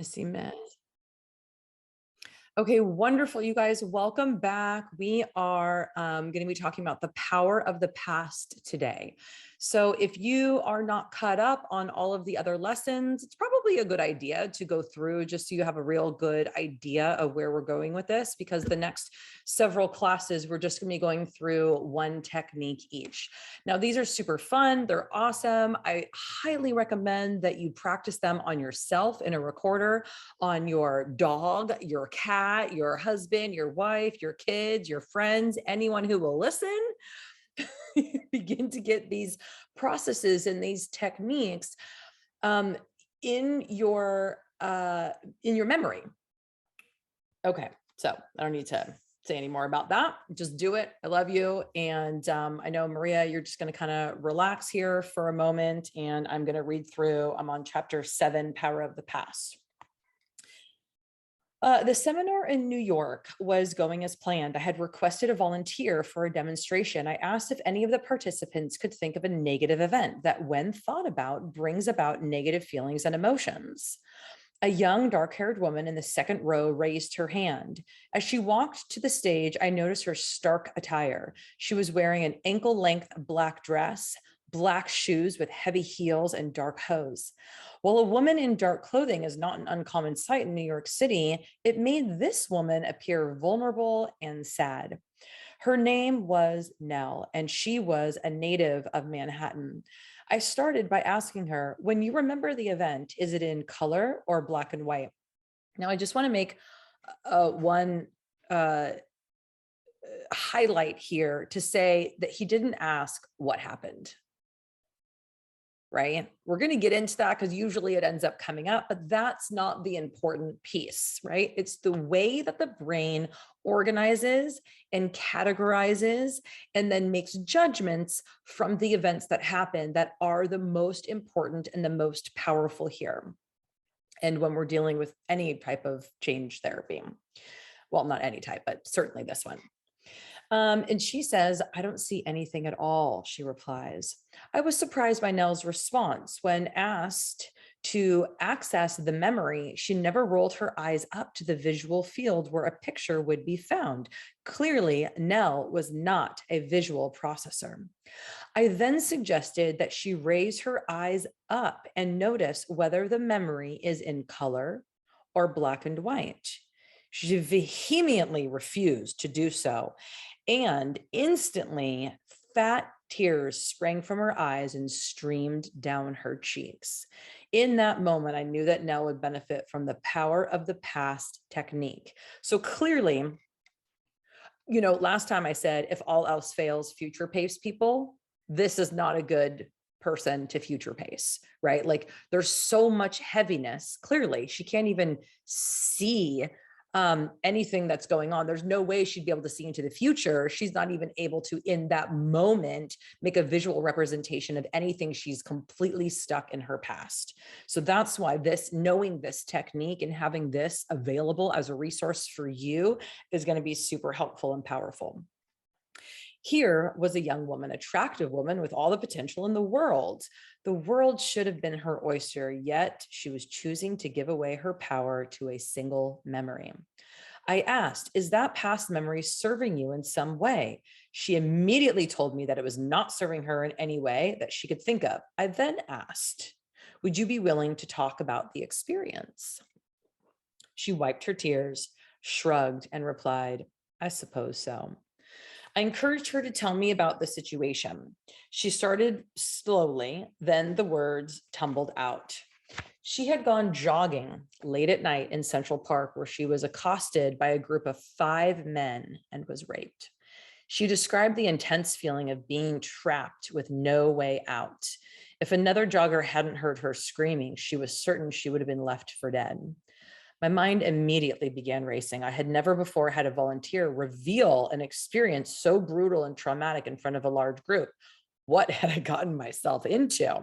I see Matt. Okay, wonderful. You guys, welcome back. We are going to be talking about the power of the past today. So if you are not caught up on all of the other lessons, it's probably a good idea to go through just so you have a real good idea of where we're going with this, because the next several classes, we're just going to be going through one technique each. Now, these are super fun. They're awesome. I highly recommend that you practice them on yourself in a recorder, on your dog, your cat, your husband, your wife, your kids, your friends, anyone who will listen. Begin to get these processes and these techniques in your memory. Okay, so I don't need to say any more about that. Just do it. I love you. And I know, Maria, you're just going to kind of relax here for a moment, and I'm going to read through. I'm on chapter 7, Power of the Past. The seminar in New York was going as planned. I had requested a volunteer for a demonstration. I asked if any of the participants could think of a negative event that, when thought about, brings about negative feelings and emotions. A young dark-haired woman in the second row raised her hand. As she walked to the stage, I noticed her stark attire. She was wearing an ankle-length black dress, black shoes with heavy heels, and dark hose. While a woman in dark clothing is not an uncommon sight in New York City, it made this woman appear vulnerable and sad. Her name was Nell, and she was a native of Manhattan. I started by asking her, when you remember the event, is it in color or black and white? Now, I just want to make one highlight here to say that he didn't ask what happened. Right? We're going to get into that because usually it ends up coming up, but that's not the important piece, right? It's the way that the brain organizes and categorizes and then makes judgments from the events that happen that are the most important and the most powerful here. And when we're dealing with any type of change therapy, well, not any type, but certainly this one. And she says, I don't see anything at all, she replies. I was surprised by Nell's response. When asked to access the memory, she never rolled her eyes up to the visual field where a picture would be found. Clearly, Nell was not a visual processor. I then suggested that she raise her eyes up and notice whether the memory is in color or black and white. She vehemently refused to do so, and instantly fat tears sprang from her eyes and streamed down her cheeks. In that moment, I knew that Nell would benefit from the power of the past technique. So clearly, you know, last time I said, if all else fails, future pace people, this is not a good person to future pace, right? Like there's so much heaviness. Clearly, she can't even see anything that's going on. There's no way she'd be able to see into the future. She's not even able to, in that moment, make a visual representation of anything. She's completely stuck in her past. So that's why this, knowing this technique and having this available as a resource for you is going to be super helpful and powerful. Here was a young woman, attractive woman with all the potential in the world. The world should have been her oyster, yet she was choosing to give away her power to a single memory. I asked, is that past memory serving you in some way? She immediately told me that it was not serving her in any way that she could think of. I then asked, would you be willing to talk about the experience? She wiped her tears, shrugged, and replied, I suppose so. I encouraged her to tell me about the situation. She started slowly, then the words tumbled out. She had gone jogging late at night in Central Park, where she was accosted by a group of 5 men and was raped. She described the intense feeling of being trapped with no way out. If another jogger hadn't heard her screaming, she was certain she would have been left for dead. My mind immediately began racing. I had never before had a volunteer reveal an experience so brutal and traumatic in front of a large group. What had I gotten myself into?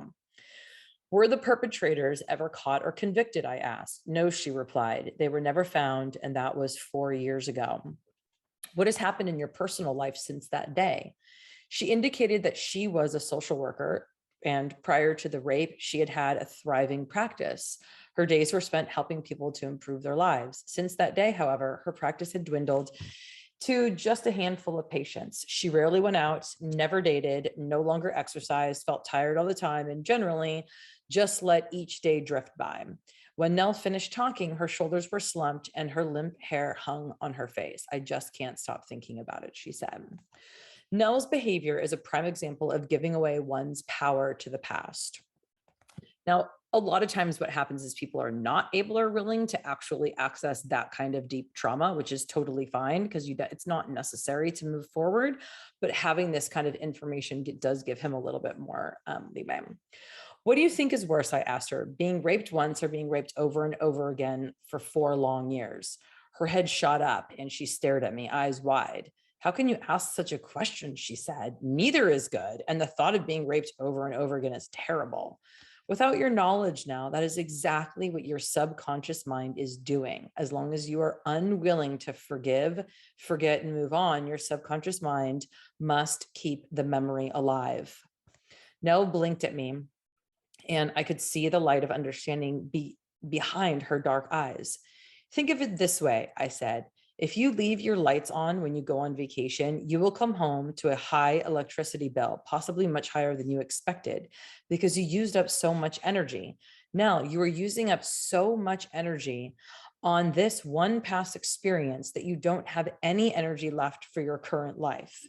Were the perpetrators ever caught or convicted? I asked. No, she replied. They were never found, and that was 4 years ago. What has happened in your personal life since that day? She indicated that she was a social worker And prior to the rape, she had had a thriving practice. Her days were spent helping people to improve their lives. Since that day, however, her practice had dwindled to just a handful of patients. She rarely went out, never dated, no longer exercised, felt tired all the time, and generally just let each day drift by. When Nell finished talking, her shoulders were slumped and her limp hair hung on her face. I just can't stop thinking about it, she said. Nell's behavior is a prime example of giving away one's power to the past. Now, a lot of times what happens is people are not able or willing to actually access that kind of deep trauma, which is totally fine because it's not necessary to move forward, but having this kind of information does give him a little bit more leeway. What do you think is worse? I asked her, being raped once or being raped over and over again for 4 long years? Her head shot up and she stared at me, eyes wide. How can you ask such a question? She said, neither is good. And the thought of being raped over and over again is terrible. Without your knowledge now, that is exactly what your subconscious mind is doing. As long as you are unwilling to forgive, forget, and move on, your subconscious mind must keep the memory alive. Nell blinked at me, and I could see the light of understanding behind her dark eyes. Think of it this way, I said. If you leave your lights on when you go on vacation, you will come home to a high electricity bill, possibly much higher than you expected, because you used up so much energy. Now, you are using up so much energy on this one past experience that you don't have any energy left for your current life.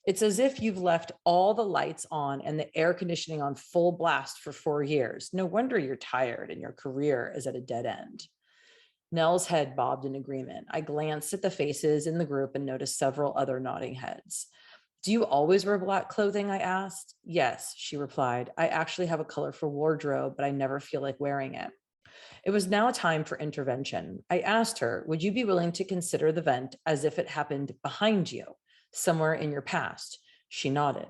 It's as if you've left all the lights on and the air conditioning on full blast for 4 years. No wonder you're tired and your career is at a dead end. Nell's head bobbed in agreement. I glanced at the faces in the group and noticed several other nodding heads. Do you always wear black clothing? I asked. Yes, she replied. I actually have a colorful wardrobe, but I never feel like wearing it. It was now time for intervention. I asked her, would you be willing to consider the event as if it happened behind you, somewhere in your past? She nodded.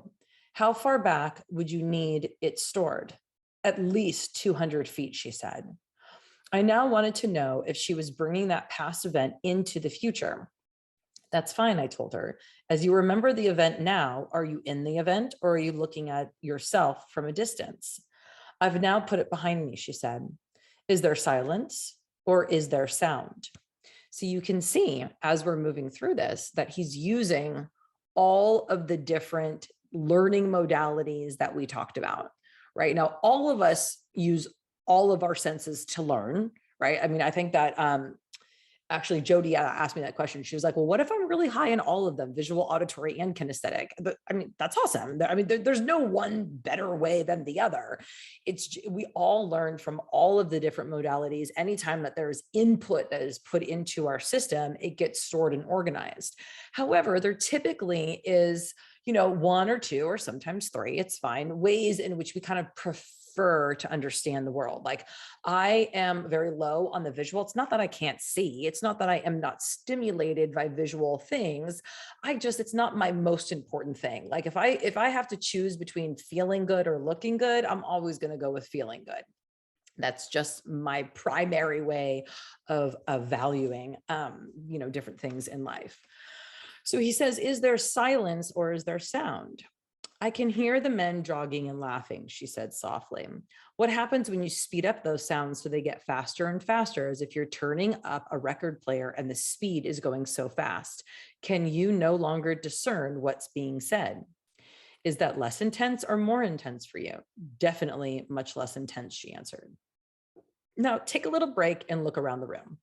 How far back would you need it stored? At least 200 feet, she said. I now wanted to know if she was bringing that past event into the future. That's fine, I told her. As you remember the event now, are you in the event or are you looking at yourself from a distance? I've now put it behind me, she said. Is there silence or is there sound? So you can see as we're moving through this that he's using all of the different learning modalities that we talked about, right? Now, all of us use all of our senses to learn, right? I mean, I think that actually Jody asked me that question. She was like, well, what if I'm really high in all of them, visual, auditory, and kinesthetic? But I mean, that's awesome. I mean, there's no one better way than the other. We all learn from all of the different modalities. Anytime that there's input that is put into our system, it gets stored and organized. However, there typically is, 1 or 2, or sometimes 3, it's fine, ways in which we kind of prefer to understand the world. Like I am very low on the visual. It's not that I can't see. It's not that I am not stimulated by visual things. It's not my most important thing. Like if I have to choose between feeling good or looking good, I'm always going to go with feeling good. That's just my primary way of valuing, different things in life. So he says, is there silence or is there sound? I can hear the men jogging and laughing, she said softly. What happens when you speed up those sounds so they get faster and faster, as if you're turning up a record player and the speed is going so fast? Can you no longer discern what's being said? Is that less intense or more intense for you? Definitely much less intense, she answered. Now take a little break and look around the room.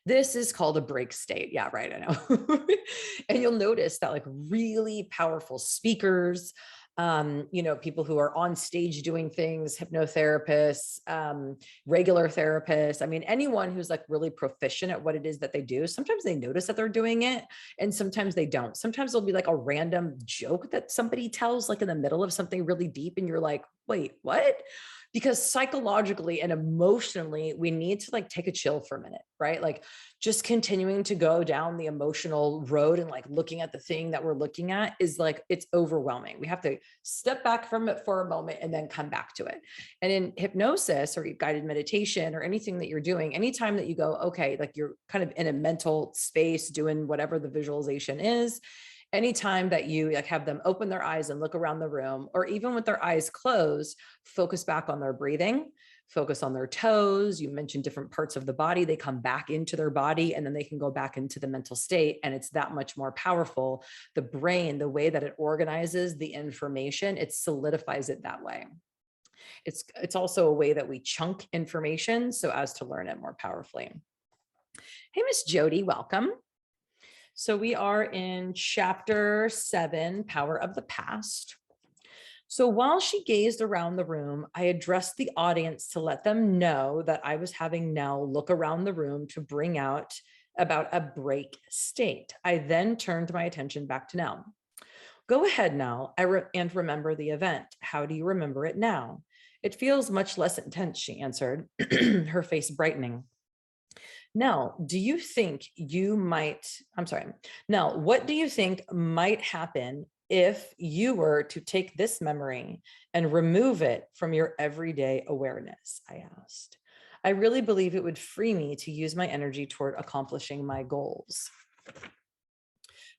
This is called a break state. Yeah, right. I know. And you'll notice that like really powerful speakers, people who are on stage doing things, hypnotherapists, regular therapists. I mean, anyone who's like really proficient at what it is that they do, sometimes they notice that they're doing it and sometimes they don't. Sometimes there'll be like a random joke that somebody tells like in the middle of something really deep and you're like, wait, what? Because psychologically and emotionally, we need to like take a chill for a minute, right? Like just continuing to go down the emotional road and like looking at the thing that we're looking at is like, it's overwhelming. We have to step back from it for a moment and then come back to it. And in hypnosis or guided meditation or anything that you're doing, anytime that you go, okay, like you're kind of in a mental space doing whatever the visualization is, Anytime that you like have them open their eyes and look around the room, or even with their eyes closed, focus back on their breathing, focus on their toes. You mentioned different parts of the body. They come back into their body and then they can go back into the mental state. And it's that much more powerful. The brain, the way that it organizes the information, it solidifies it that way. It's also a way that we chunk information so as to learn it more powerfully. Hey, Miss Jody, welcome. So we are in chapter 7, Power of the Past. So while she gazed around the room, I addressed the audience to let them know that I was having Nell look around the room to bring out about a break state. I then turned my attention back to Nell. Go ahead now and remember the event. How do you remember it now? It feels much less intense, she answered, her face brightening. Nell, what do you think might happen if you were to take this memory and remove it from your everyday awareness? I asked. I really believe it would free me to use my energy toward accomplishing my goals.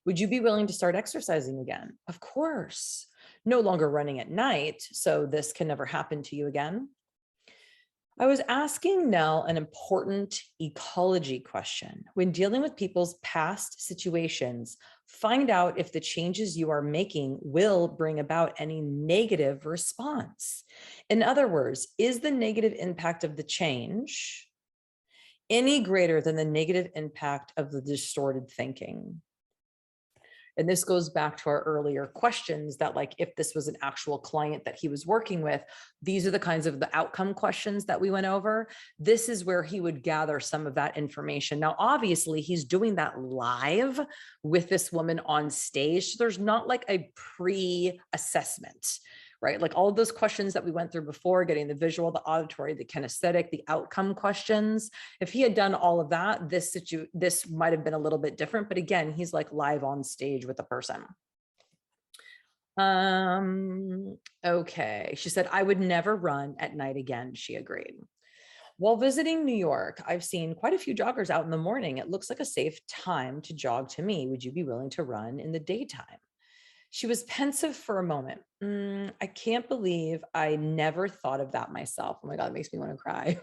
Would you be willing to start exercising again? Of course. No longer running at night, so this can never happen to you again. I was asking Nell an important ecology question. When dealing with people's past situations, find out if the changes you are making will bring about any negative response. In other words, is the negative impact of the change any greater than the negative impact of the distorted thinking? And this goes back to our earlier questions that, like, if this was an actual client that he was working with, these are the kinds of the outcome questions that we went over. This is where he would gather some of that information. Now, obviously, he's doing that live with this woman on stage. So there's not like a pre-assessment, right? Like all of those questions that we went through before, getting the visual, the auditory, the kinesthetic, the outcome questions. If he had done all of that, this might have been a little bit different. But again, he's like live on stage with a person. Okay. She said, I would never run at night again. She agreed. While visiting New York, I've seen quite a few joggers out in the morning. It looks like a safe time to jog to me. Would you be willing to run in the daytime? She was pensive for a moment. I can't believe I never thought of that myself. Oh my God, it makes me want to cry.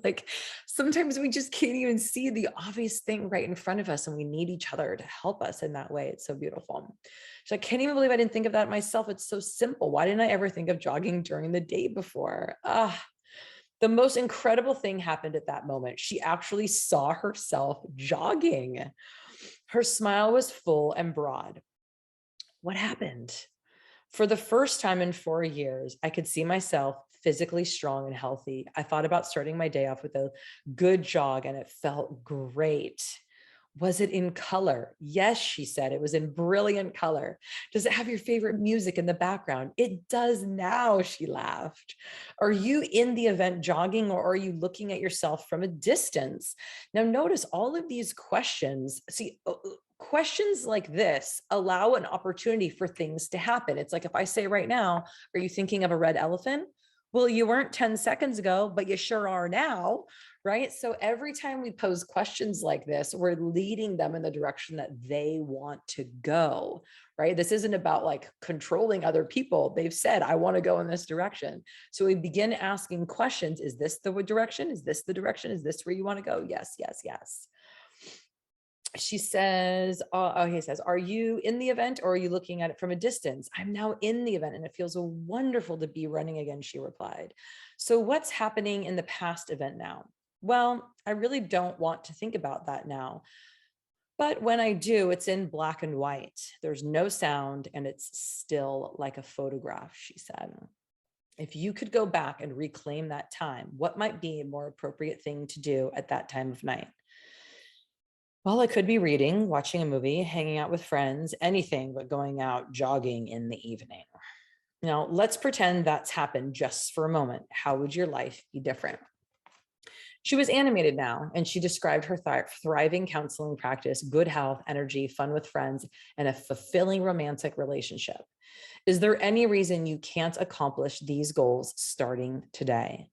Like sometimes we just can't even see the obvious thing right in front of us and we need each other to help us in that way. It's so beautiful. She's like, I can't even believe I didn't think of that myself. It's so simple. Why didn't I ever think of jogging during the day before? The most incredible thing happened at that moment. She actually saw herself jogging. Her smile was full and broad. What happened? For the first time in 4 years, I could see myself physically strong and healthy. I thought about starting my day off with a good jog and it felt great. Was it in color? Yes, she said. It was in brilliant color. Does it have your favorite music in the background? It does now, she laughed. Are you in the event jogging or are you looking at yourself from a distance? Now notice all of these questions. See, questions like this allow an opportunity for things to happen. It's like if I say right now, are you thinking of a red elephant? Well, you weren't 10 seconds ago, but you sure are now, right? So every time we pose questions like this, we're leading them in the direction that they want to go, right? This isn't about like controlling other people. They've said, I want to go in this direction. So we begin asking questions. Is this the direction? Is this the direction? Is this where you want to go? Yes, yes, yes. She says, he says, are you in the event or are you looking at it from a distance? I'm now in the event and it feels wonderful to be running again, she replied. So what's happening in the past event now? Well, I really don't want to think about that now. But when I do, it's in black and white. There's no sound and it's still like a photograph, she said. If you could go back and reclaim that time, what might be a more appropriate thing to do at that time of night? Well, I could be reading, watching a movie, hanging out with friends, anything but going out jogging in the evening. Now, let's pretend that's happened just for a moment. How would your life be different? She was animated now, and she described her thriving counseling practice, good health, energy, fun with friends, and a fulfilling romantic relationship. Is there any reason you can't accomplish these goals starting today?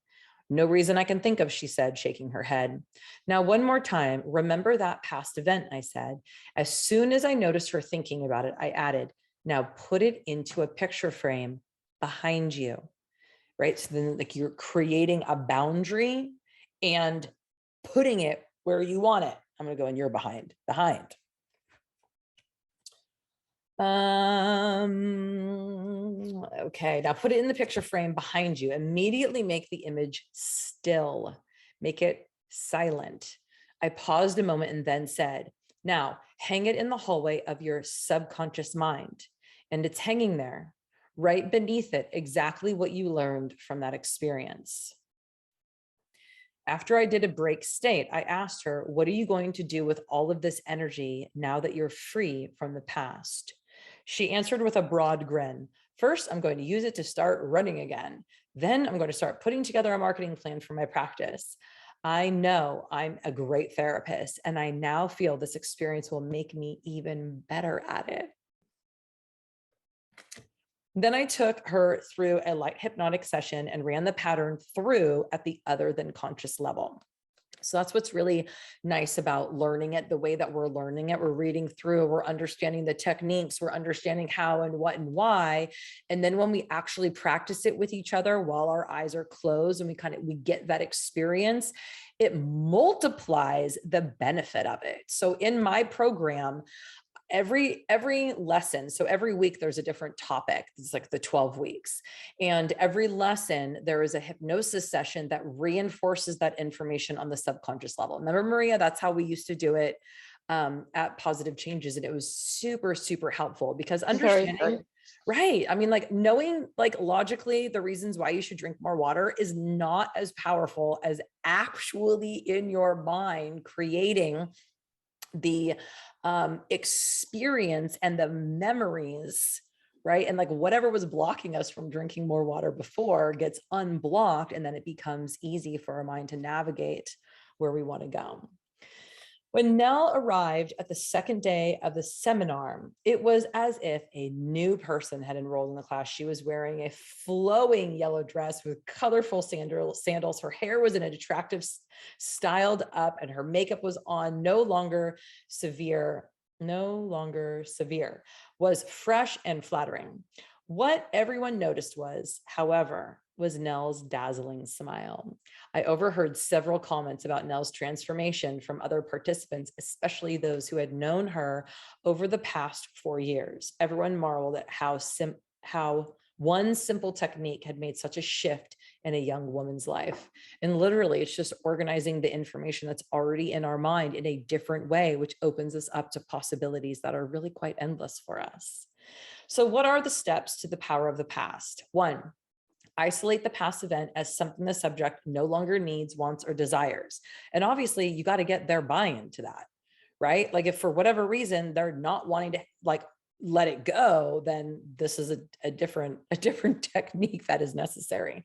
No reason I can think of, she said, shaking her head. Now, one more time, remember that past event, I said. As soon as I noticed her thinking about it, I added, now put it into a picture frame behind you, right? So then like you're creating a boundary and putting it where you want it. I'm going to go in your behind. Okay, now put it in the picture frame behind you. Immediately make the image still. Make it silent. I paused a moment and then said, now hang it in the hallway of your subconscious mind. And it's hanging there, right beneath it, exactly what you learned from that experience. After I did a break state, I asked her, what are you going to do with all of this energy now that you're free from the past? She answered with a broad grin. First, I'm going to use it to start running again. Then I'm going to start putting together a marketing plan for my practice. I know I'm a great therapist, and I now feel this experience will make me even better at it. Then I took her through a light hypnotic session and ran the pattern through at the other than conscious level. So that's what's really nice about learning it, the way that we're learning it. We're reading through, we're understanding the techniques, we're understanding how and what and why. And then when we actually practice it with each other while our eyes are closed and we get that experience, it multiplies the benefit of it. So in my program, every lesson, so every week there's a different topic. It's like the 12 weeks, and every lesson there is a hypnosis session that reinforces that information on the subconscious level. Remember, Maria, that's how we used to do it at Positive Changes, and it was super, super helpful because understanding, right, I mean, like knowing like logically the reasons why you should drink more water is not as powerful as actually in your mind creating the experience and the memories, right? And like whatever was blocking us from drinking more water before gets unblocked, and then it becomes easy for our mind to navigate where we want to go. When Nell arrived at the second day of the seminar, it was as if a new person had enrolled in the class. She was wearing a flowing yellow dress with colorful sandals. Her hair was in an attractive, styled up, and her makeup was on, no longer severe, was fresh and flattering. What everyone noticed was, however, was Nell's dazzling smile. I overheard several comments about Nell's transformation from other participants, especially those who had known her over the past 4 years. Everyone marveled at how one simple technique had made such a shift in a young woman's life. And literally, it's just organizing the information that's already in our mind in a different way, which opens us up to possibilities that are really quite endless for us. So what are the steps to the power of the past? 1, isolate the past event as something the subject no longer needs, wants, or desires. And obviously you got to get their buy-in to that, right? Like if for whatever reason they're not wanting to like let it go, then this is a different technique that is necessary.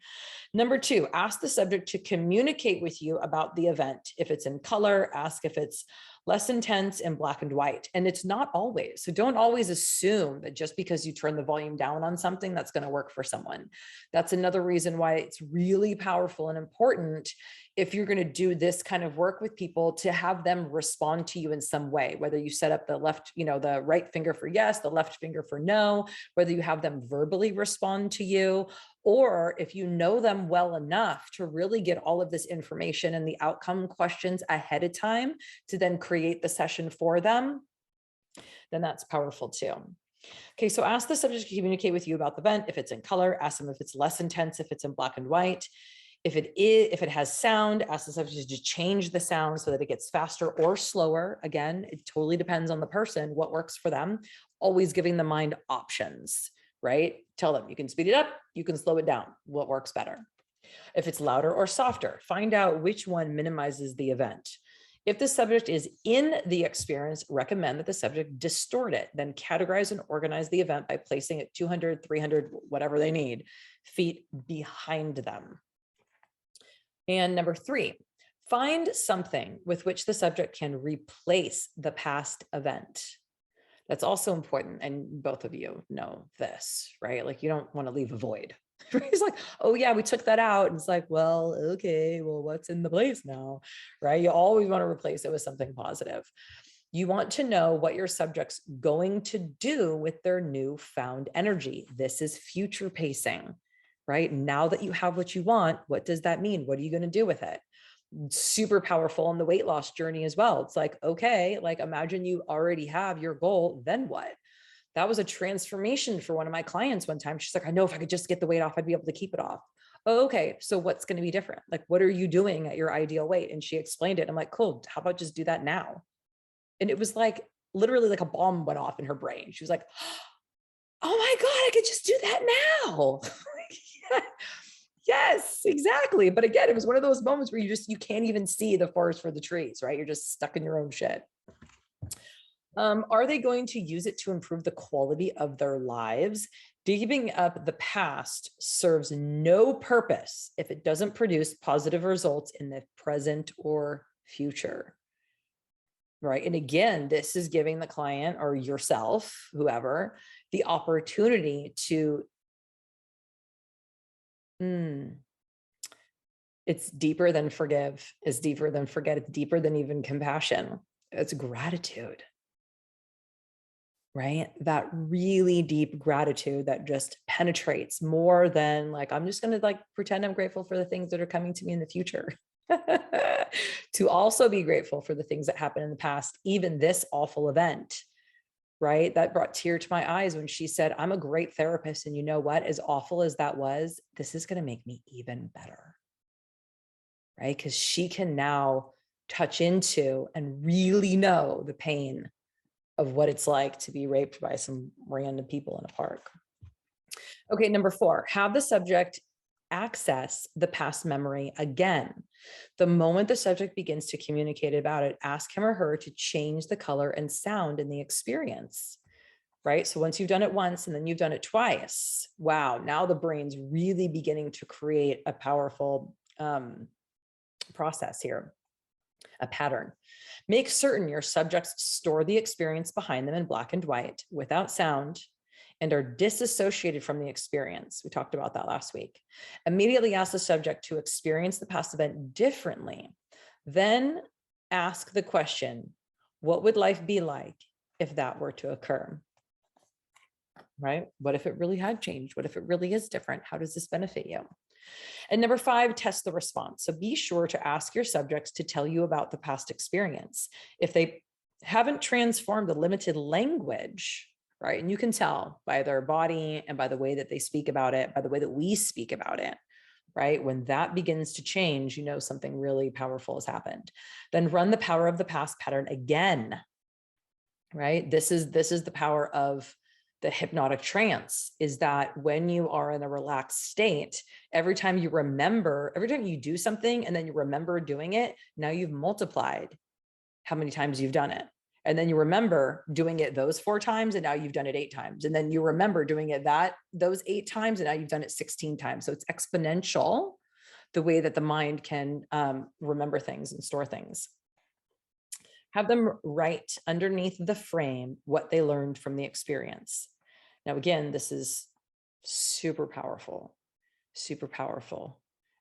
Number 2, ask the subject to communicate with you about the event. If it's in color, ask if it's less intense in black and white. And it's not always. So don't always assume that just because you turn the volume down on something, that's going to work for someone. That's another reason why it's really powerful and important if you're going to do this kind of work with people to have them respond to you in some way, whether you set up the the right finger for yes, the left finger for no, whether you have them verbally respond to you, or if you know them well enough to really get all of this information and the outcome questions ahead of time to then create the session for them, then that's powerful too. Okay, so ask the subject to communicate with you about the event. If it's in color, ask them if it's less intense, if it's in black and white. If it has sound, ask the subject to change the sound so that it gets faster or slower. Again, it totally depends on the person, what works for them. Always giving the mind options, right? Tell them you can speed it up, you can slow it down, what works better. If it's louder or softer, find out which one minimizes the event. If the subject is in the experience, recommend that the subject distort it, then categorize and organize the event by placing it 200, 300, whatever they need, feet behind them. And number 3, find something with which the subject can replace the past event. That's also important. And both of you know this, right? Like you don't want to leave a void. He's like, oh yeah, we took that out. And it's like, well, okay, well, what's in the place now, right? You always want to replace it with something positive. You want to know what your subject's going to do with their newfound energy. This is future pacing, right? Now that you have what you want, what does that mean? What are you going to do with it? Super powerful on the weight loss journey as well. It's like, okay, like imagine you already have your goal, then what? That was a transformation for one of my clients one time. She's like, I know if I could just get the weight off, I'd be able to keep it off. Oh, okay. So what's going to be different? Like, what are you doing at your ideal weight? And she explained it. I'm like, cool. How about just do that now? And it was like, literally like a bomb went off in her brain. She was like, oh my God, I could just do that now. Yes, exactly. But again, it was one of those moments where you can't even see the forest for the trees, right? You're just stuck in your own shit. Are they going to use it to improve the quality of their lives? Digging up the past serves no purpose if it doesn't produce positive results in the present or future. Right. And again, this is giving the client or yourself, whoever, the opportunity to, it's deeper than forgive, it's deeper than forget, it's deeper than even compassion. It's gratitude. Right? That really deep gratitude that just penetrates more than like, I'm just going to like pretend I'm grateful for the things that are coming to me in the future. To also be grateful for the things that happened in the past, even this awful event, right? That brought tear to my eyes when she said, I'm a great therapist. And you know what? As awful as that was, this is going to make me even better. Right? Because she can now touch into and really know the pain of what it's like to be raped by some random people in a park. Okay, number 4, have the subject access the past memory again. The moment the subject begins to communicate about it, ask him or her to change the color and sound in the experience, right? So once you've done it once and then you've done it twice, wow, now the brain's really beginning to create a powerful process here, a pattern. Make certain your subjects store the experience behind them in black and white without sound and are disassociated from the experience. We talked about that last week. Immediately ask the subject to experience the past event differently. Then ask the question, what would life be like if that were to occur? Right? What if it really had changed? What if it really is different? How does this benefit you? And number 5, test the response. So be sure to ask your subjects to tell you about the past experience. If they haven't transformed the limited language, right? And you can tell by their body and by the way that they speak about it, by the way that we speak about it, right? When that begins to change, you know something really powerful has happened. Then run the power of the past pattern again, right? This is the power of the hypnotic trance, is that when you are in a relaxed state, every time you do something and then you remember doing it, now you've multiplied how many times you've done it. And then you remember doing it those 4 times and now you've done it 8 times. And then you remember doing it those 8 times and now you've done it 16 times. So it's exponential, the way that the mind can remember things and store things. Have them write underneath the frame what they learned from the experience. Now, again, this is super powerful, super powerful.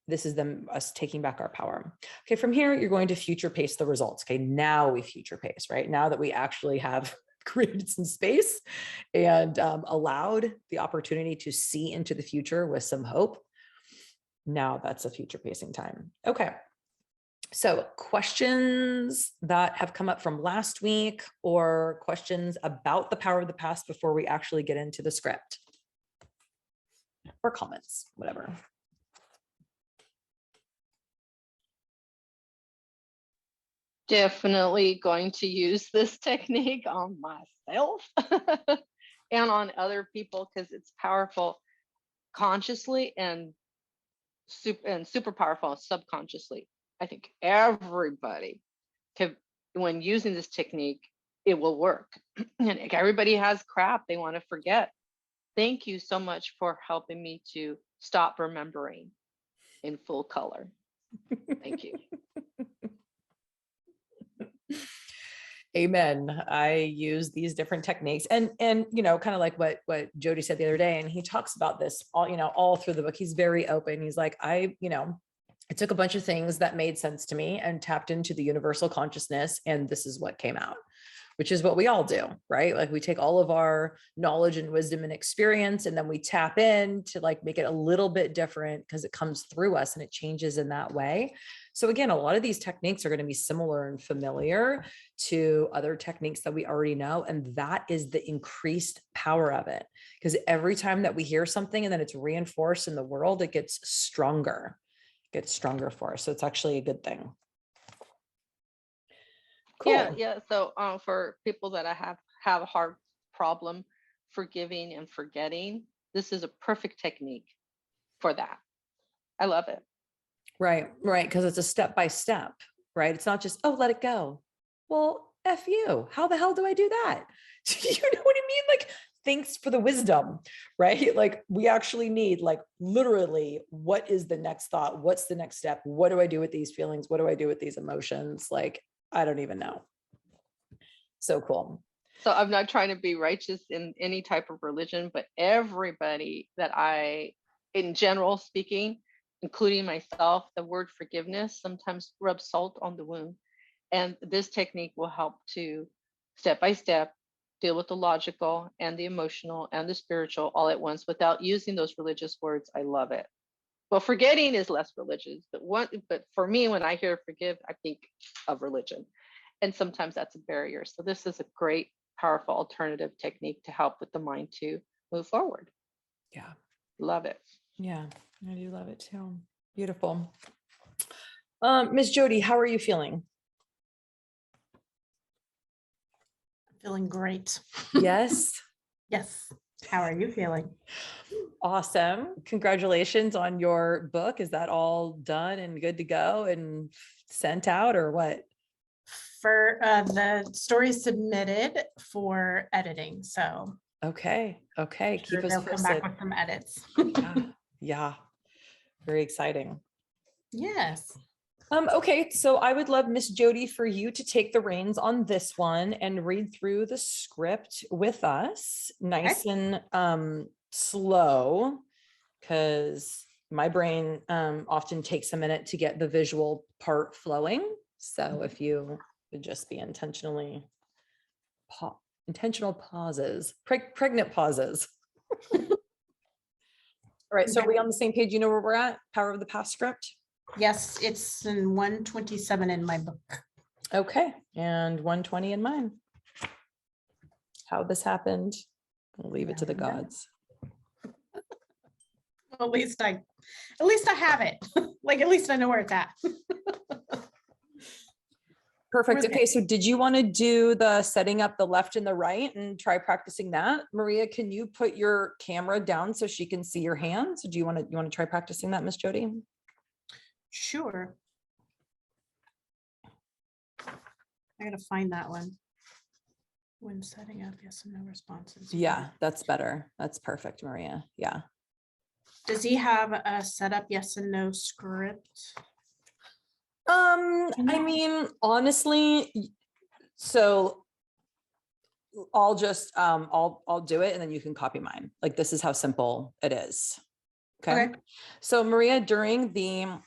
This is us taking back our power. Okay, from here, you're going to future pace the results. Okay, now we future pace, right? Now that we actually have created some space and allowed the opportunity to see into the future with some hope. Now that's a future pacing time. Okay. So questions that have come up from last week or questions about the power of the past before we actually get into the script, or comments, whatever. Definitely going to use this technique on myself and on other people because it's powerful consciously and super powerful subconsciously. I think everybody can, when using this technique, it will work. And everybody has crap they want to forget. Thank you so much for helping me to stop remembering in full color. Thank you. Amen. I use these different techniques and, you know, kind of like what Jody said the other day. And he talks about this all, you know, all through the book. He's very open. He's like, you know, I took a bunch of things that made sense to me and tapped into the universal consciousness. And this is what came out, which is what we all do, right? Like we take all of our knowledge and wisdom and experience, and then we tap in to like make it a little bit different because it comes through us and it changes in that way. So again, a lot of these techniques are going to be similar and familiar to other techniques that we already know. And that is the increased power of it. Because every time that we hear something and then it's reinforced in the world, it gets stronger, for us. So it's actually a good thing. Cool. Yeah. So for people that have a hard problem forgiving and forgetting, this is a perfect technique for that. I love it. Right. Because it's a step by step, right? It's not just, oh, let it go. Well, F you. How the hell do I do that? You know what I mean? Like, thanks for the wisdom, right? Like we actually need like literally, what is the next thought? What's the next step? What do I do with these feelings? What do I do with these emotions? Like, I don't even know. So cool. So I'm not trying to be righteous in any type of religion, but everybody that in general speaking, including myself, the word forgiveness sometimes rubs salt on the wound. And this technique will help to step by step deal with the logical and the emotional and the spiritual all at once without using those religious words. I love it. Well, forgetting is less religious, but for me, when I hear forgive, I think of religion. And sometimes that's a barrier. So this is a great, powerful alternative technique to help with the mind to move forward. Yeah. Love it. Yeah, I do love it too. Beautiful. Miss Jody, how are you feeling? Feeling great. Yes. Yes. How are you feeling? Awesome. Congratulations on your book. Is that all done and good to go and sent out or what? For the story submitted for editing. So okay. Sure, they'll come back with some edits. Yeah. Very exciting. Yes. Okay, so I would love, Miss Jody, for you to take the reins on this one and read through the script with us, nice and slow, because my brain often takes a minute to get the visual part flowing. So if you would just be intentional pauses, pregnant pauses. All right, so are we on the same page? You know where we're at? Power of the Past script? Yes, it's in 127 in my book. Okay, and 120 in mine. How this happened, I'll leave it to the gods. Well, at least I have it. Like, at least I know where it's at. Perfect. Okay, so did you want to do the setting up the left and the right and try practicing that? Maria, can you put your camera down so she can see your hands? Do you want to try practicing that, Miss Jody? Sure. I gotta find that one. When setting up yes and no responses. Yeah, that's better. That's perfect, Maria. Yeah. Does he have a setup yes and no script? I mean, honestly, so I'll just I'll do it and then you can copy mine. Like, this is how simple it is. Okay. So Maria, during the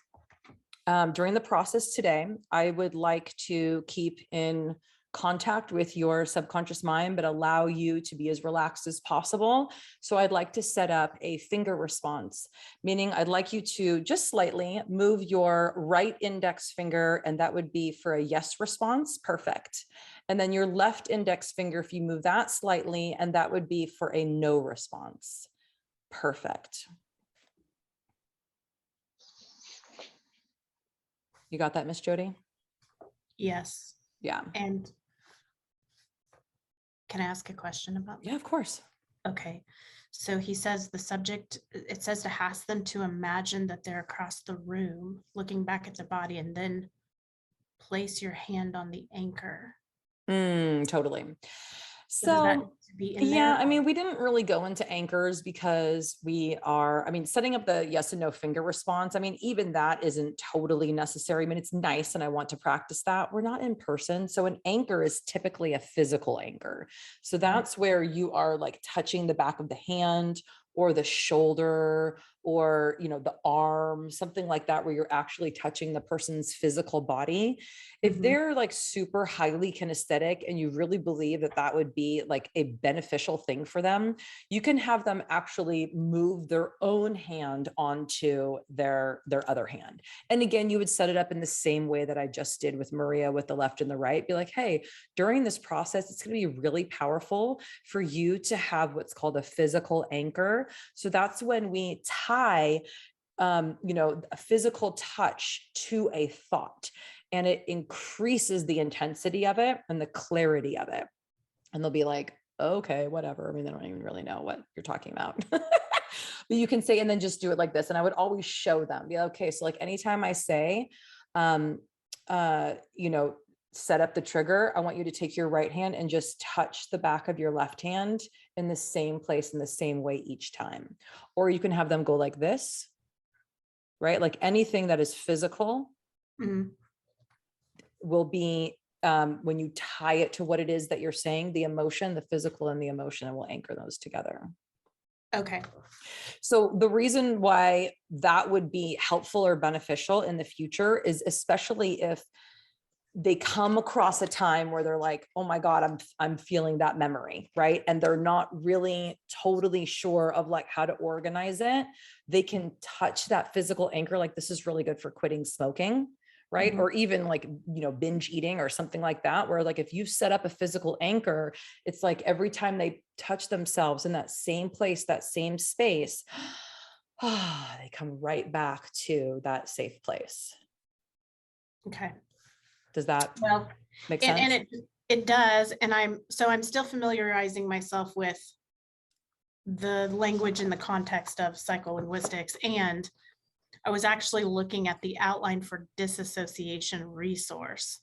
process today, I would like to keep in contact with your subconscious mind, but allow you to be as relaxed as possible. So I'd like to set up a finger response, meaning I'd like you to just slightly move your right index finger, and that would be for a yes response. Perfect. And then your left index finger, if you move that slightly, and that would be for a no response. Perfect. You got that, Miss Jody? Yes. Yeah. And can I ask a question about that? Yeah, of course. Okay. So he says the subject, it says to ask them to imagine that they're across the room, looking back at the body, and then place your hand on the anchor. Totally. So does that So, need to be in yeah, there? I mean, we didn't really go into anchors because I mean, setting up the yes and no finger response, I mean, even that isn't totally necessary. I mean, it's nice and I want to practice that. We're not in person. So an anchor is typically a physical anchor. So that's where you are like touching the back of the hand or the shoulder or, the arm, something like that, where you're actually touching the person's physical body. If Mhm. they're like super highly kinesthetic and you really believe that that would be like a beneficial thing for them, you can have them actually move their own hand onto their other hand. And again, you would set it up in the same way that I just did with Maria with the left and the right. Be like, hey, during this process, it's going to be really powerful for you to have what's called a physical anchor. So that's when we tie a physical touch to a thought, and it increases the intensity of it and the clarity of it. And they'll be like, okay, whatever. I mean, they don't even really know what you're talking about. But you can say, and then just do it like this. And I would always show them, be like, okay, so like anytime I say, um, set up the trigger, I want you to take your right hand and just touch the back of your left hand in the same place in the same way each time. Or you can have them go like this, right? Like anything that is physical Mhm. will be, when you tie it to what it is that you're saying, the emotion, the physical and the emotion, and will anchor those together. Okay. So the reason why that would be helpful or beneficial in the future is especially if they come across a time where they're like, oh my God, I'm feeling that memory, right? And they're not really totally sure of like how to organize it. They can touch that physical anchor. Like this is really good for quitting smoking, right? Mhm. Or even like, binge eating or something like that, where like if you set up a physical anchor, it's like every time they touch themselves in that same place, that same space, they come right back to that safe place. Okay. Does that Well, make and sense? it does, and I'm still familiarizing myself with the language in the context of psycholinguistics, and I was actually looking at the outline for disassociation resource.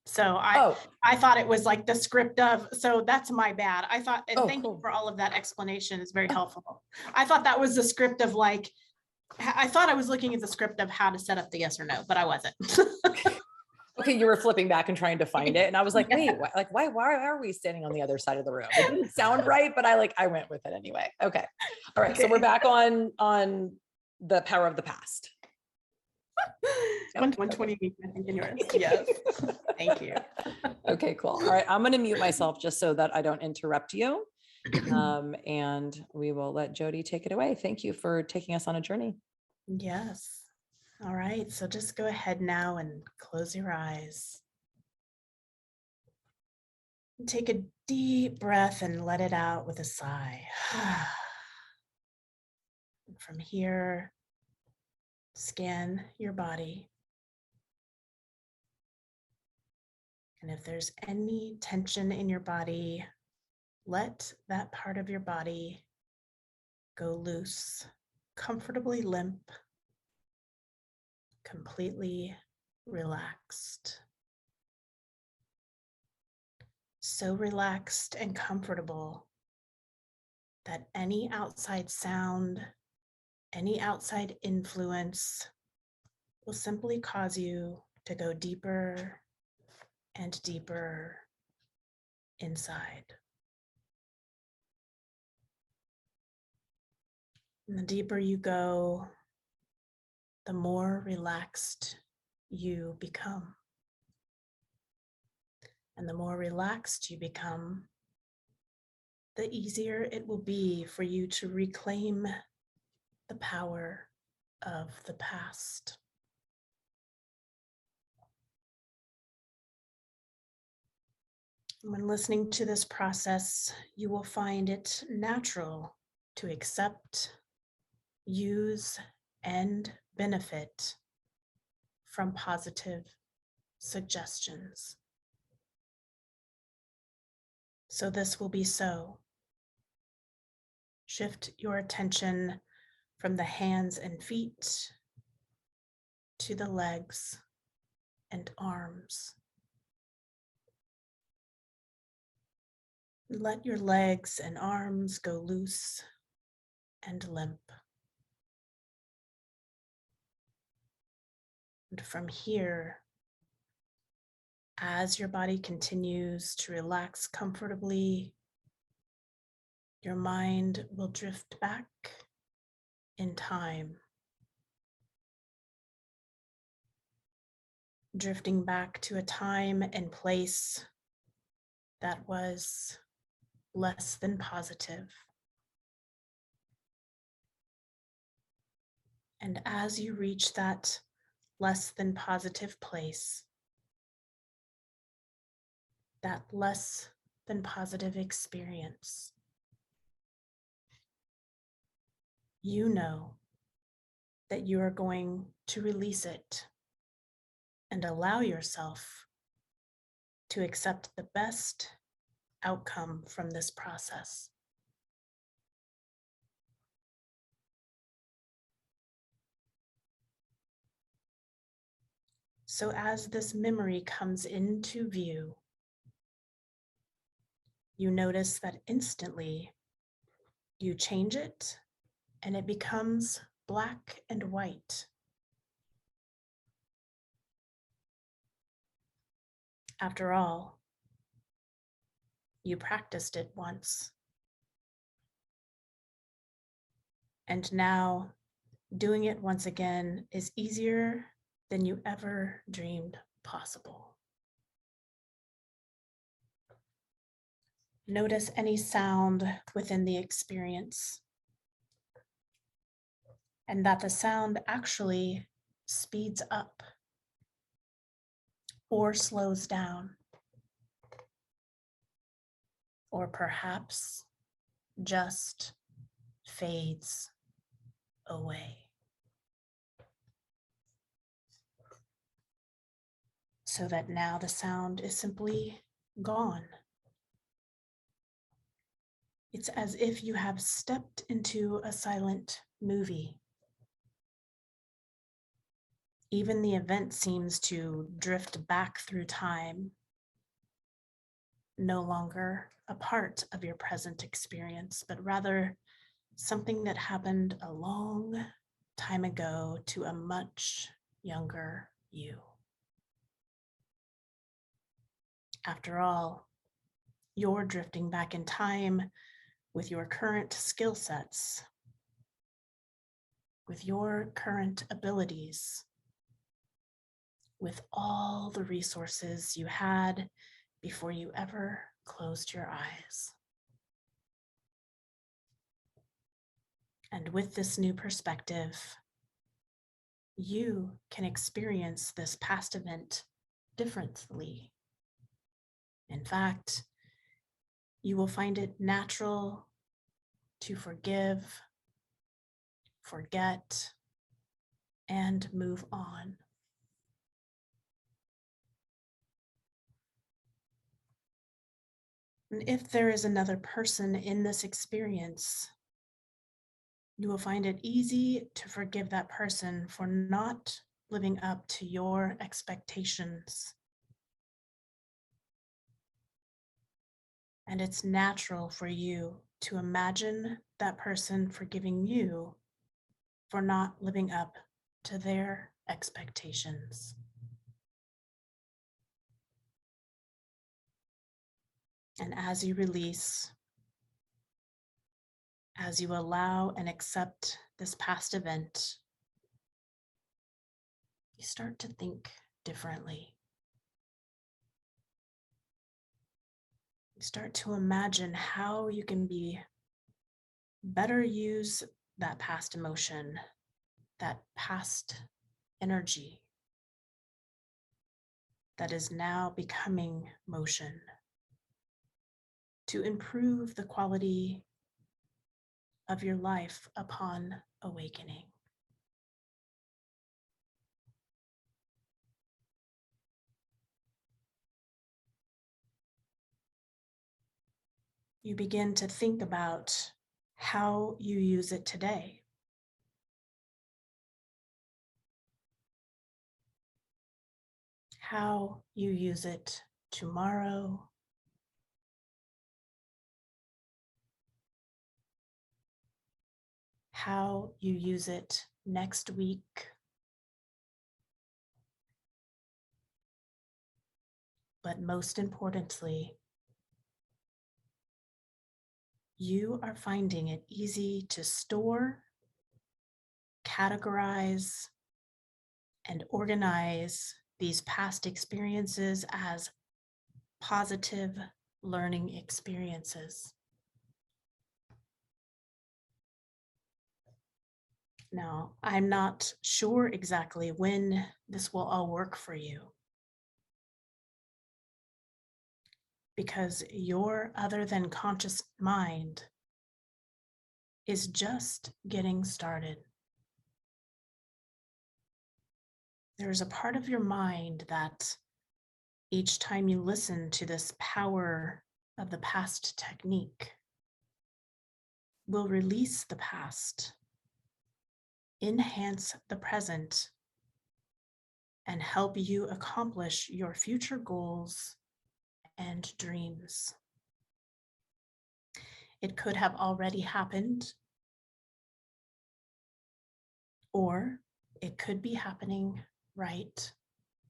So Oh, I thought it was like the script of, so that's my bad. I thought, and oh, thank you cool. for all of that explanation. It's very helpful. I thought that was the script of like, I thought I was looking at the script of how to set up the yes or no, but I wasn't. Okay, you were flipping back and trying to find it, and I was like, Yeah. wait, why are we standing on the other side of the room? It didn't sound right, but I went with it anyway. Okay, all right. So we're back on the power of the past. Yep. 120, I think, in yours. Yes. Thank you. Okay, cool. All right, I'm going to mute myself just so that I don't interrupt you. And we will let Jody take it away. Thank you for taking us on a journey. Yes. All right. So just go ahead now and close your eyes. Take a deep breath and let it out with a sigh. From here, scan your body. And if there's any tension in your body, let that part of your body go loose, comfortably limp, completely relaxed. So relaxed and comfortable that any outside sound, any outside influence will simply cause you to go deeper and deeper inside. And the deeper you go, the more relaxed you become. And the more relaxed you become, the easier it will be for you to reclaim the power of the past. When listening to this process, you will find it natural to accept, use, and benefit from positive suggestions. So this will be so. Shift your attention from the hands and feet to the legs and arms. Let your legs and arms go loose and limp. And from here, as your body continues to relax comfortably, your mind will drift back in time, drifting back to a time and place that was less than positive. And as you reach that less than positive place, that less than positive experience, you know that you are going to release it and allow yourself to accept the best outcome from this process. So as this memory comes into view, you notice that instantly you change it and it becomes black and white. After all, you practiced it once. And now doing it once again is easier than you ever dreamed possible. Notice any sound within the experience, and that the sound actually speeds up or slows down, or perhaps just fades away. So that now the sound is simply gone. It's as if you have stepped into a silent movie. Even the event seems to drift back through time, no longer a part of your present experience, but rather something that happened a long time ago to a much younger you. After all, you're drifting back in time with your current skill sets, with your current abilities, with all the resources you had before you ever closed your eyes. And with this new perspective, you can experience this past event differently. In fact, you will find it natural to forgive, forget, and move on. And if there is another person in this experience, you will find it easy to forgive that person for not living up to your expectations. And it's natural for you to imagine that person forgiving you for not living up to their expectations. And as you release, as you allow and accept this past event, you start to think differently. You start to imagine how you can better use that past emotion, that past energy that is now becoming motion, to improve the quality of your life upon awakening. You begin to think about how you use it today. How you use it tomorrow, how you use it next week. But most importantly, you are finding it easy to store, categorize, and organize these past experiences as positive learning experiences. Now, I'm not sure exactly when this will all work for you, because your other than conscious mind is just getting started. There's a part of your mind that each time you listen to this power of the past technique will release the past, enhance the present, and help you accomplish your future goals and dreams. It could have already happened, or it could be happening right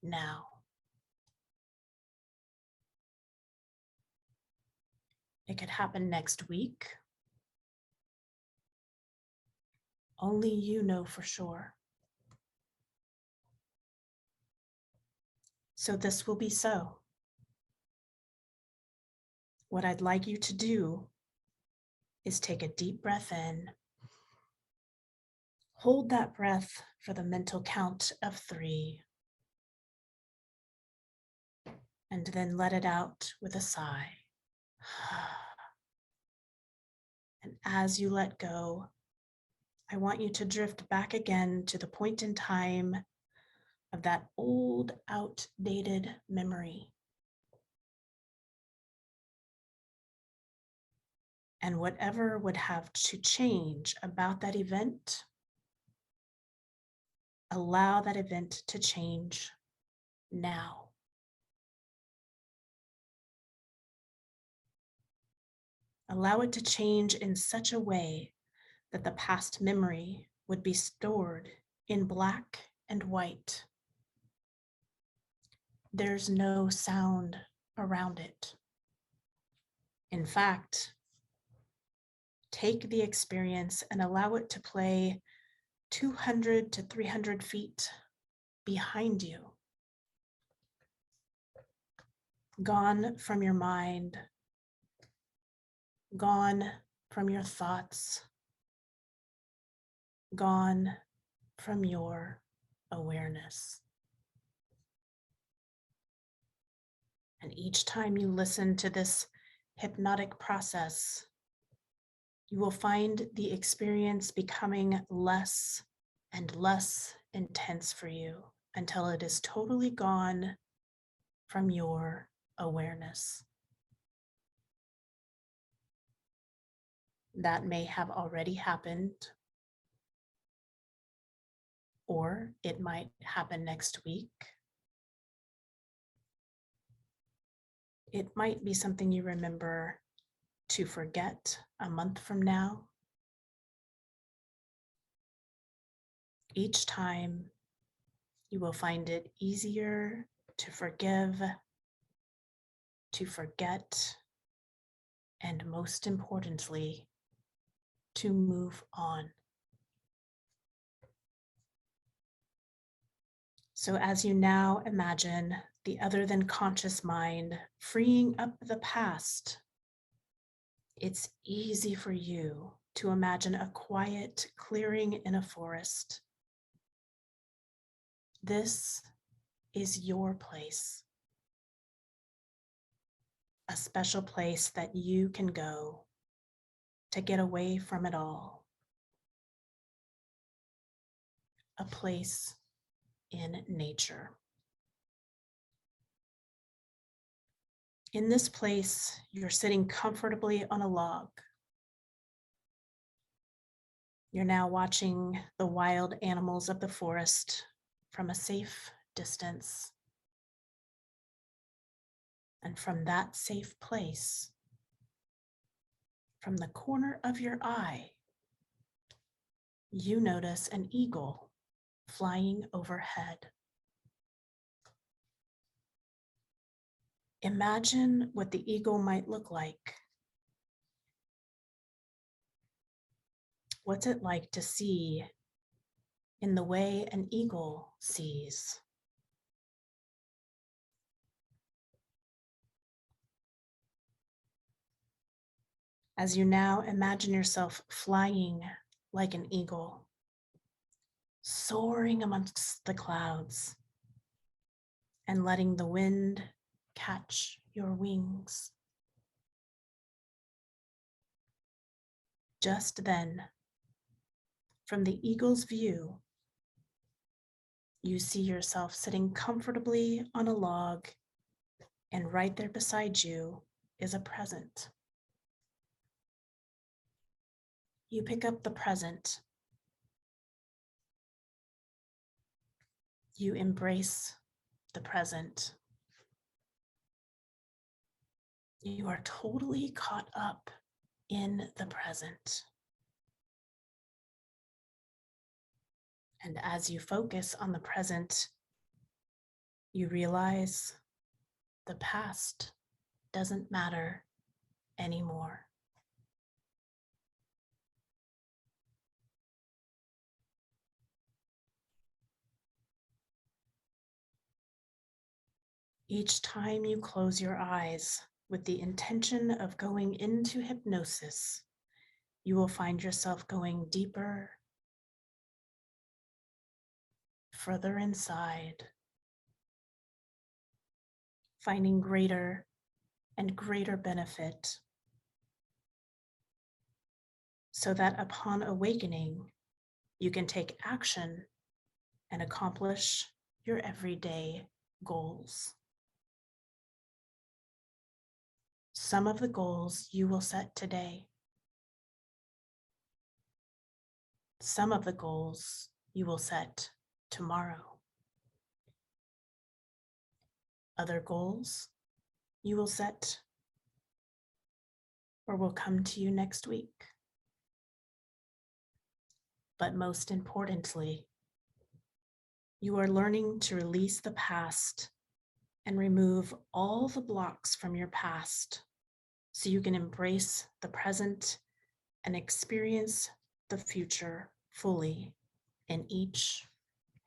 now. It could happen next week. Only you know for sure. So this will be so. What I'd like you to do is take a deep breath in. Hold that breath for the mental count of 3. And then let it out with a sigh. And as you let go, I want you to drift back again to the point in time of that old, outdated memory. And whatever would have to change about that event, allow that event to change now. Allow it to change in such a way that the past memory would be stored in black and white. There's no sound around it. In fact, take the experience and allow it to play 200 to 300 feet behind you. Gone from your mind, gone from your thoughts, gone from your awareness. And each time you listen to this hypnotic process, you will find the experience becoming less and less intense for you until it is totally gone from your awareness. That may have already happened, or it might happen next week. It might be something you remember to forget a month from now. Each time, you will find it easier to forgive, to forget, and most importantly, to move on. So as you now imagine the other than conscious mind freeing up the past, it's easy for you to imagine a quiet clearing in a forest. This is your place, a special place that you can go to get away from it all, a place in nature. In this place, you're sitting comfortably on a log. You're now watching the wild animals of the forest from a safe distance. And from that safe place, from the corner of your eye, you notice an eagle flying overhead. Imagine what the eagle might look like. What's it like to see in the way an eagle sees? As you now imagine yourself flying like an eagle, soaring amongst the clouds and letting the wind catch your wings. Just then, from the eagle's view, you see yourself sitting comfortably on a log, and right there beside you is a present. You pick up the present. You embrace the present. You are totally caught up in the present. And as you focus on the present, you realize the past doesn't matter anymore. Each time you close your eyes with the intention of going into hypnosis, you will find yourself going deeper, further inside, finding greater and greater benefit, so that upon awakening, you can take action and accomplish your everyday goals. Some of the goals you will set today. Some of the goals you will set tomorrow. Other goals you will set or will come to you next week. But most importantly, you are learning to release the past and remove all the blocks from your past so you can embrace the present and experience the future fully in each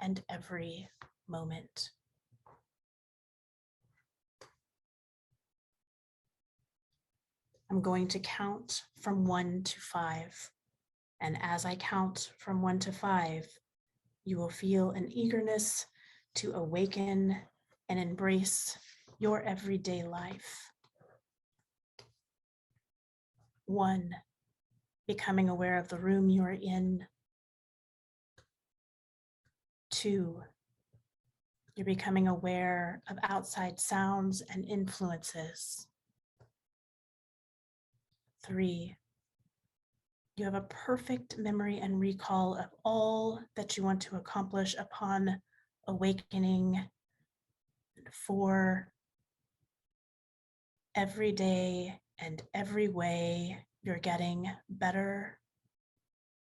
and every moment. I'm going to count from 1 to 5. And as I count from 1 to 5, you will feel an eagerness to awaken and embrace your everyday life. 1, becoming aware of the room you are in. 2, you're becoming aware of outside sounds and influences. 3, you have a perfect memory and recall of all that you want to accomplish upon awakening. 4, every day and every way you're getting better,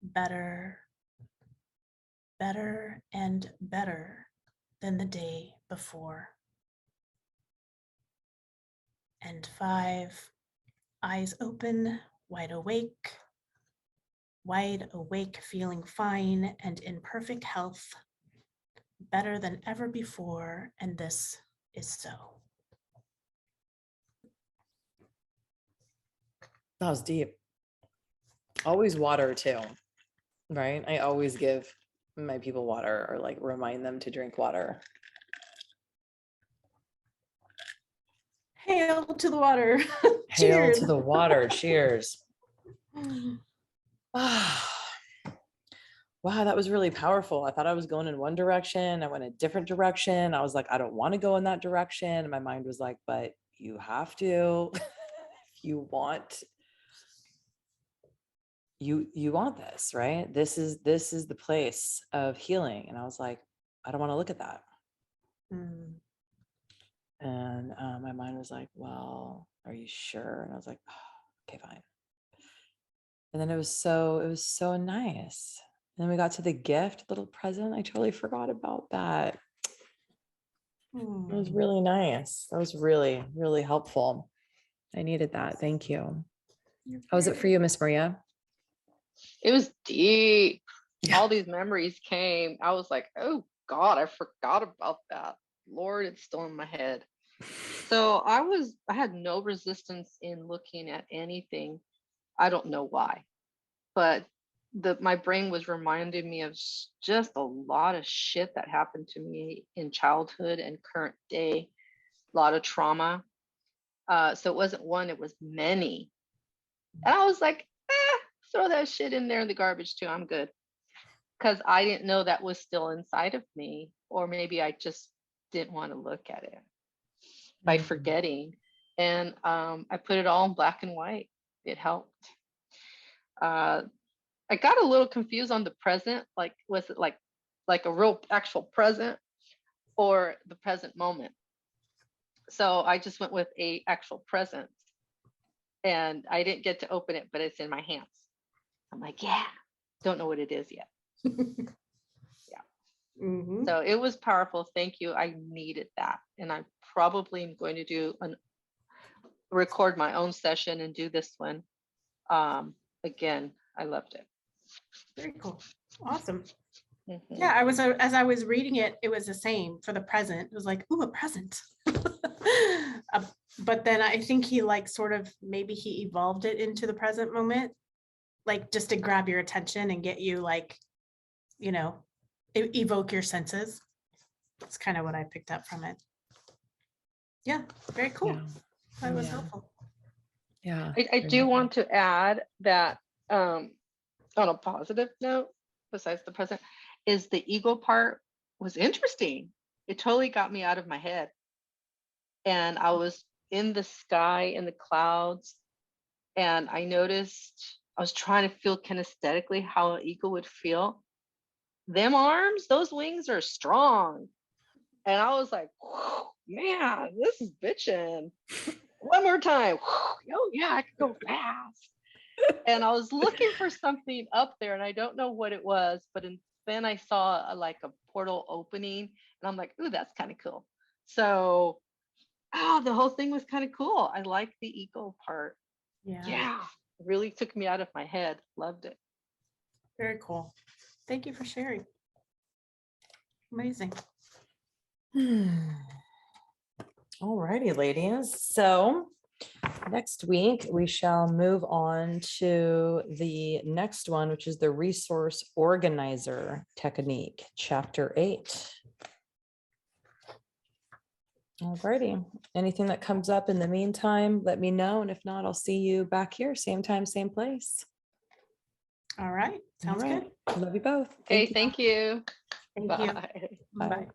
better, better, and better than the day before. And 5, eyes open, wide awake, feeling fine and in perfect health, better than ever before, and this is so. That was deep. Always water too, right? I always give my people water or like remind them to drink water. Hail to the water. Hail Cheers. to the water. Cheers. Wow, that was really powerful. I thought I was going in one direction. I went a different direction. I was like, I don't want to go in that direction. And my mind was like, but you have to. If you want, you want this, right? This is the place of healing. And I was like, I don't want to look at that. And my mind was like, well, are you sure? And I was like, oh, okay, fine. And then it was so nice. then we got to the gift, little present. I totally forgot about that. It was really nice. That was really, really helpful. I needed that. Thank you. How was it for you, Miss Maria? It was deep. Yeah. All these memories came. I was like, oh God, I forgot about that. Lord, it's still in my head. So I had no resistance in looking at anything. I don't know why, but my brain was reminding me of just a lot of shit that happened to me in childhood and current day, a lot of trauma. So it wasn't one, it was many. And I was like, throw that shit in there in the garbage too. I'm good. Because I didn't know that was still inside of me, or maybe I just didn't want to look at it by forgetting. And I put it all in black and white. It helped. I got a little confused on the present. Like, was it like a real actual present or the present moment? So I just went with a actual present, and I didn't get to open it, but it's in my hands. I'm like, yeah, don't know what it is yet. So it was powerful. Thank you. I needed that. And I probably am going to record my own session and do this one. Again, I loved it. Very cool. Awesome. Yeah, as I was reading it, it was the same for the present. It was like, ooh, a present. But then I think he maybe he evolved it into the present moment, like just to grab your attention and get you evoke your senses. That's kind of what I picked up from it. Yeah, very cool. Yeah. That was helpful. Yeah. I do want to add that on a positive note, besides the present, is the ego part was interesting. It totally got me out of my head. And I was in the sky, in the clouds, and I noticed I was trying to feel kinesthetically how an eagle would feel. Them arms, those wings are strong. And I was like, man, this is bitching. One more time. Oh yeah, I could go fast. And I was looking for something up there, and I don't know what it was, but then I saw a portal opening, and I'm like, ooh, that's kind of cool. So, the whole thing was kind of cool. I like the ego part. Yeah, it really took me out of my head. Loved it. Very cool. Thank you for sharing. Amazing. All righty, ladies. So next week, we shall move on to the next one, which is the resource organizer technique, chapter 8. All righty. Anything that comes up in the meantime, let me know. And if not, I'll see you back here, same time, same place. All right. Sounds good. Love you both. Okay, thank you. Thank Bye. you. Bye.